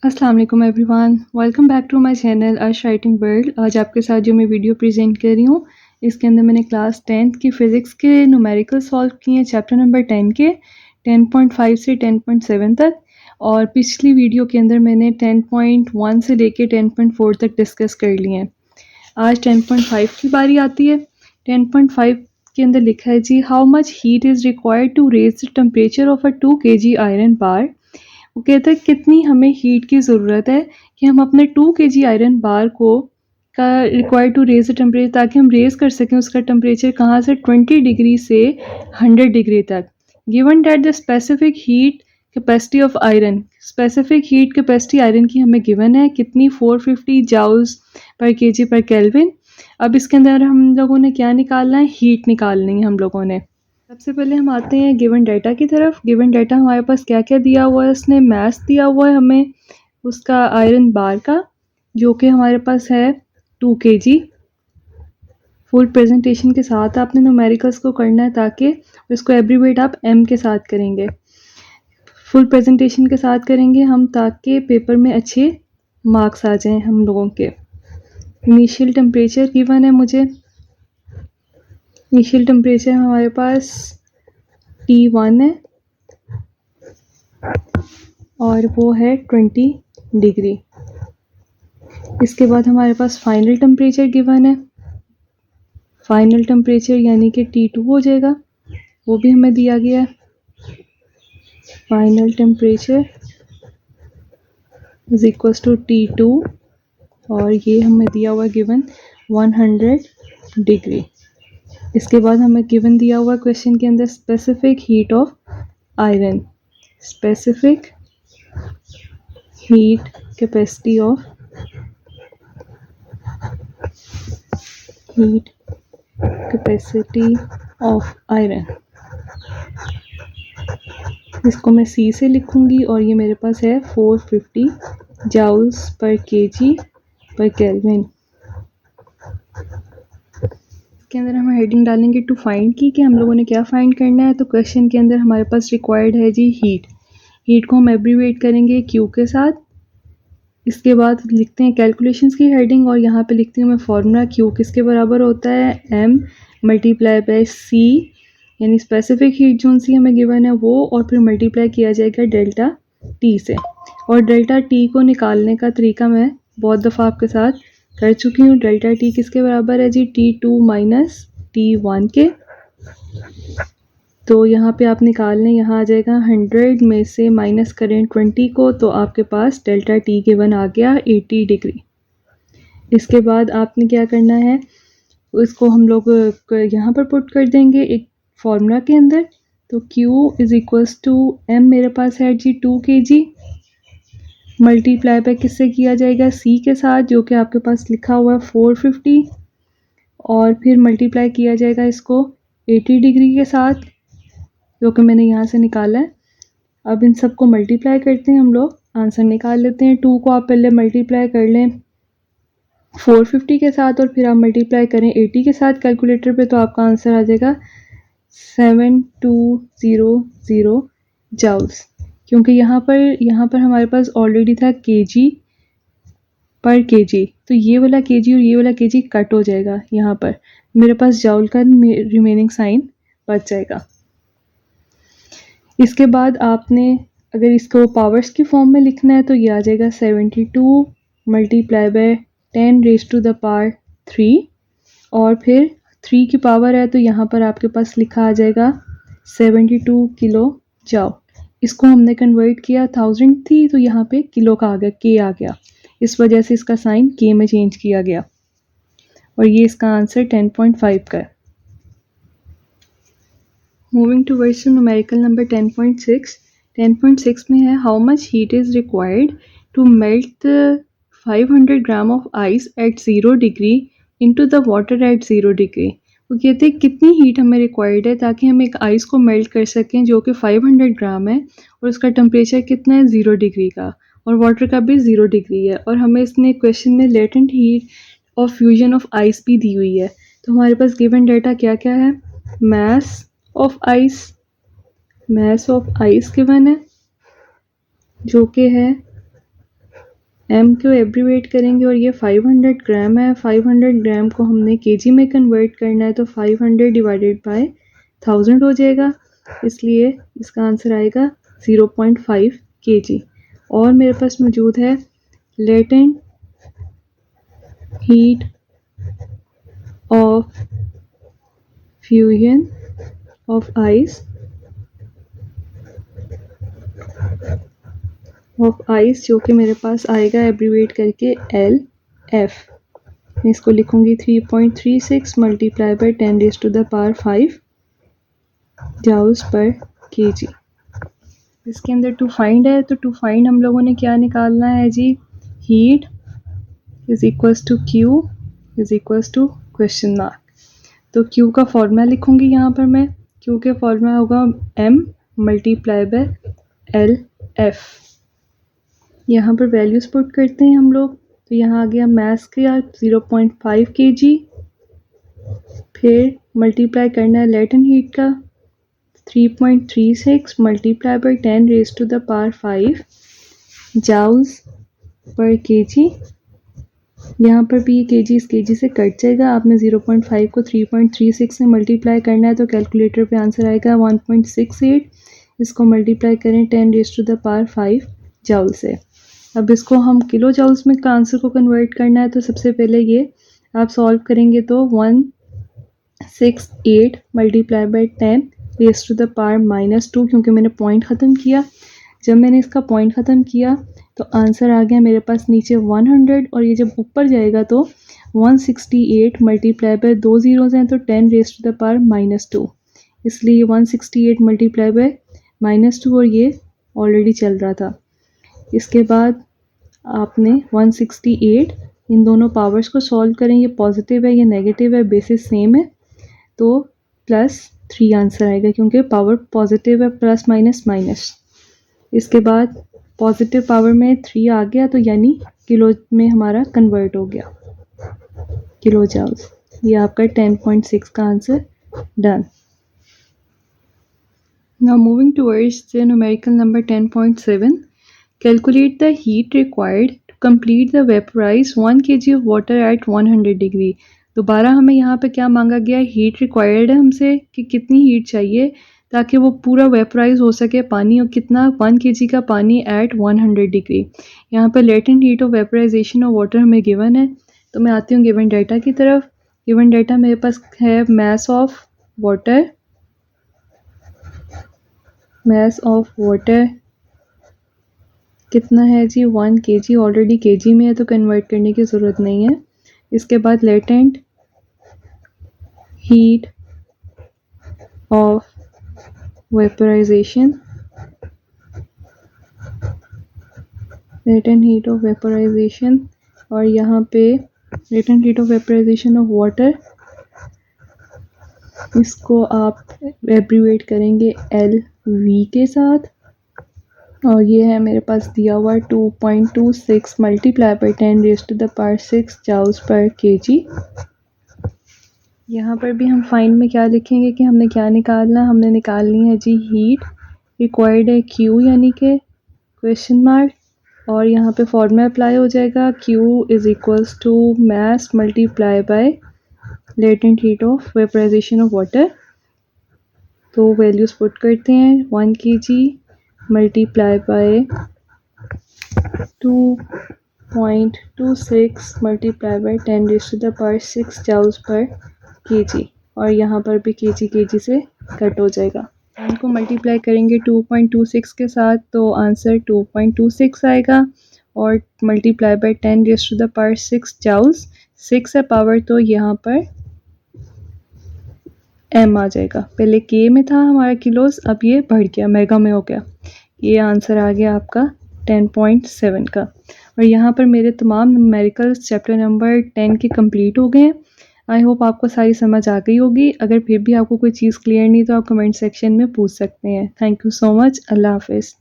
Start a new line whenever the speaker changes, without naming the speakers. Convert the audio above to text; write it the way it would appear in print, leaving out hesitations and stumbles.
अस्सलाम वालेकुम everyone, welcome back to my channel Arsh writing world. आज आपके साथ जो मैं वीडियो प्रेजेंट कर रही हूँ, इसके अंदर मैंने क्लास 10th की फ़िज़िक्स के न्यूमेरिकल सॉल्व किए हैं, चैप्टर नंबर 10 के 10.5 से 10.7 तक। और पिछली वीडियो के अंदर मैंने 10.1 से लेके 10.4 तक डिस्कस कर लिए हैं। आज 10.5 की बारी आती है। 10.5 के अंदर लिखा है जी, how much heat is required to raise the temperature of a 2 kg iron bar. वो कहता है कितनी हमें हीट की ज़रूरत है कि हम अपने 2 kg आयरन बार को का required to raise the temperature, ताकि हम रेज कर सकें उसका टेम्परेचर कहाँ से 20 डिग्री से 100 डिग्री तक। Given that the specific heat capacity of iron, specific heat capacity iron की हमें गिवन है कितनी, 450 जाउल्स पर केजी पर केल्विन। अब इसके अंदर हम लोगों ने क्या निकालना है, हीट निकालनी है हम लोगों ने। सबसे पहले हम आते हैं गिवन डाटा की तरफ। गिवन डाटा हमारे पास क्या क्या दिया हुआ है, उसने मास दिया हुआ है हमें उसका आयरन बार का, जो कि हमारे पास है 2 kg। फुल प्रेजेंटेशन के साथ आपने न्यूमेरिकल्स को करना है, ताकि इसको एब्रीवेट आप एम के साथ करेंगे। फुल प्रेजेंटेशन के साथ करेंगे हम, ताकि पेपर में अच्छे मार्क्स आ जाएं हम लोगों के। इनिशियल टेम्परेचर गिवन है मुझे। इनिशियल टेम्परेचर हमारे पास T1 है और वो है 20 डिग्री। इसके बाद हमारे पास फाइनल टेम्परेचर गिवन है। फाइनल टेम्परेचर यानी कि T2 हो जाएगा, वो भी हमें दिया गया है। Final temperature is equals to T2 और ये हमें दिया हुआ गिवन 100 डिग्री। इसके बाद हमें गिवन दिया हुआ क्वेश्चन के अंदर specific heat of iron, specific heat capacity of heat capacity of iron. इसको मैं C से लिखूंगी और ये मेरे पास है 450 जाउल्स पर केजी पर केल्विन। इसके अंदर हम हेडिंग डालेंगे टू फाइंड की, कि हम लोगों ने क्या फाइंड करना है। तो क्वेश्चन के अंदर हमारे पास रिक्वायर्ड है जी हीट। हीट को हम एब्रीवेट करेंगे Q के साथ। इसके बाद लिखते हैं कैलकुलेशंस की हेडिंग, और यहाँ पे लिखती हूँ मैं फॉर्मूला। Q किसके बराबर होता है, M मल्टीप्लाई बाय C, यानी स्पेसिफिक हीट जोन सी हमें गिवन है वो, और फिर मल्टीप्लाई किया जाएगा डेल्टा T से। और डेल्टा T को निकालने का तरीका मैं बहुत दफ़ा आपके साथ कर चुकी हूँ। डेल्टा T किसके बराबर है जी, T2 माइनस T1 के। तो यहाँ पे आप निकाल लें, यहाँ आ जाएगा 100 में से माइनस करें 20 को, तो आपके पास डेल्टा T गिवन आ गया 80 डिग्री। इसके बाद आपने क्या करना है, इसको हम लोग यहाँ पर पुट कर देंगे एक फॉर्मूला के अंदर। तो Q is equals to M मेरे पास है जी 2 kg, मल्टीप्लाई बाय किससे किया जाएगा, C के साथ, जो कि आपके पास लिखा हुआ है 450, और फिर मल्टीप्लाई किया जाएगा इसको 80 डिग्री के साथ, जो कि मैंने यहाँ से निकाला है। अब इन सबको मल्टीप्लाई करते हैं हम लोग, आंसर निकाल लेते हैं। 2 को आप पहले मल्टीप्लाई कर लें 450 के साथ, और फिर आप मल्टीप्लाई करें 80 के साथ कैलकुलेटर पे, तो आपका आंसर आ जाएगा 7200 जाउल्स। क्योंकि यहाँ पर हमारे पास ऑलरेडी था केजी पर केजी, तो ये वाला केजी और ये वाला केजी कट हो जाएगा। यहाँ पर मेरे पास जाउल का रिमेनिंग साइन बच जाएगा। इसके बाद आपने अगर इसको पावर्स की फॉर्म में लिखना है, तो ये आ जाएगा 72 multiply by 10 raise to the power 3, और फिर 3 की पावर है तो यहाँ पर आपके पास लिखा आ जाएगा 72 किलो जाओ। इसको हमने कन्वर्ट किया, 1000 थी तो यहाँ पे किलो का आ गया, के आ गया, इस वजह से इसका साइन के में चेंज किया गया, और ये इसका आंसर 10.5 का है। Moving towards to numerical number 10.6। 10.6 में है, how much heat is required to melt 500 gram of ice at 0 degree into the water at 0 degree. वो कहते हैं कितनी हीट हमें रिक्वायर्ड है ताकि हम एक आइस को मेल्ट कर सकें, जो कि 500 ग्राम है, और उसका टेम्परेचर कितना है 0 डिग्री का, और वाटर का भी 0 डिग्री है। और हमें इसने क्वेश्चन में latent heat of fusion of ice भी दी हुई है। तो हमारे पास गिवन डाटा क्या क्या है, mass of ice, mass of ice given है जो कि है एम को एब्रीवेट करेंगे और ये 500 ग्राम है। 500 ग्राम को हमने केजी में कन्वर्ट करना है, तो 500 डिवाइडेड बाय 1000 हो जाएगा, इसलिए इसका आंसर आएगा 0.5 केजी। और मेरे पास मौजूद है latent heat of fusion of ice जो कि मेरे पास आएगा एब्रीवेट करके एल एफ। मैं इसको लिखूंगी 3.36 multiply by 10⁵ joules per KG. इसके अंदर टू फाइंड है, तो टू फाइंड हम लोगों ने क्या निकालना है जी, heat is equals to Q is equals to question mark. तो क्यू का फॉर्मूला लिखूंगी यहाँ पर मैं, क्यू के फॉर्मूला होगा M multiply by L F. यहाँ पर वैल्यूज पुट करते हैं हम लोग, तो यहाँ आ गया मास का 0.5 केजी, फिर मल्टीप्लाई करना है लेटेंट हीट का 3.36 multiply by 10⁵ joules per KG. यहाँ पर भी ये केजी इस केजी से कट जाएगा, आपने 0.5 को 3.36 से मल्टीप्लाई करना है, तो कैलकुलेटर पे आंसर आएगा 1.68। इसको मल्टीप्लाई करें 10⁵ जाउल से। अब इसको हम किलो जाउल्स में का आंसर को कन्वर्ट करना है, तो सबसे पहले ये आप सॉल्व करेंगे तो 168 मल्टीप्लाई बाय 10⁻², क्योंकि मैंने पॉइंट ख़त्म किया। जब मैंने इसका पॉइंट ख़त्म किया तो आंसर आ गया मेरे पास नीचे 100, और ये जब ऊपर जाएगा तो 168 मल्टीप्लाई बाय 2 ज़ीरोज़ हैं तो 10⁻², इसलिए 168 मल्टीप्लाई बाय -2, और ये ऑलरेडी चल रहा था। इसके बाद आपने 168 इन दोनों पावर्स को सॉल्व करें, ये पॉजिटिव है ये नेगेटिव है, बेसिस सेम है, तो +3 आंसर आएगा, क्योंकि पावर पॉजिटिव है, प्लस माइनस माइनस। इसके बाद पॉजिटिव पावर में 3 आ गया, तो यानी किलो में हमारा कन्वर्ट हो गया, किलो जाउल्स। ये आपका 10.6 का answer done. Now moving towards the numerical number 10.7. Calculate the heat required to complete the vaporize 1 kg of water at 100 degree. दोबारा हमें यहाँ पे क्या मांगा गया है, हीट रिक्वायर्ड है हमसे कि कितनी हीट चाहिए ताकि वो पूरा वेपराइज हो सके पानी, और कितना 1 kg का पानी एट 100 डिग्री। यहाँ पे latent heat of vaporisation of water हमें गिवन है, तो मैं आती हूँ गिवन डाटा की तरफ। गिवन डाटा मेरे पास है mass of water, mass of water कितना है जी 1 kg, ऑलरेडी केजी में है तो कन्वर्ट करने की ज़रूरत नहीं है। इसके बाद latent heat of vaporisation, latent heat of vaporisation, और यहाँ पे latent heat of vaporisation of water, इसको आप एब्रीवेट करेंगे LV के साथ, और ये है मेरे पास दिया हुआ 2.26 multiply by 10⁻6 joules per KG. यहाँ पर भी हम फाइंड में क्या लिखेंगे कि हमने क्या निकालना है, हमने निकालनी है जी हीट रिक्वायर्ड है Q यानी कि क्वेश्चन मार्क, और यहाँ पे फॉर्मूला अप्लाई हो जाएगा Q is equals to mass multiply by latent heat of vaporisation of water. तो वैल्यूज पुट करते हैं, 1 kg multiply by 2.26 multiply by 10⁻6 joules per kg, और यहाँ पर भी केजी से कट हो जाएगा। इनको मल्टीप्लाई करेंगे 2.26 के साथ तो आंसर 2.26 आएगा, और मल्टीप्लाई बाय 10⁻6 जाउल्स, 6 है पावर तो यहाँ पर M आ जाएगा। पहले K में था हमारा किलोस, अब ये बढ़ गया मेगा में हो गया। ये आंसर आ गया आपका 10.7 का। और यहाँ पर मेरे तमाम न्यूमेरिकल्स चैप्टर नंबर 10 के कंप्लीट हो गए हैं। आई होप आपको सारी समझ आ गई होगी। अगर फिर भी आपको कोई चीज़ क्लियर नहीं तो आप कमेंट सेक्शन में पूछ सकते हैं। Thank you so much. अल्लाह हाफिज़।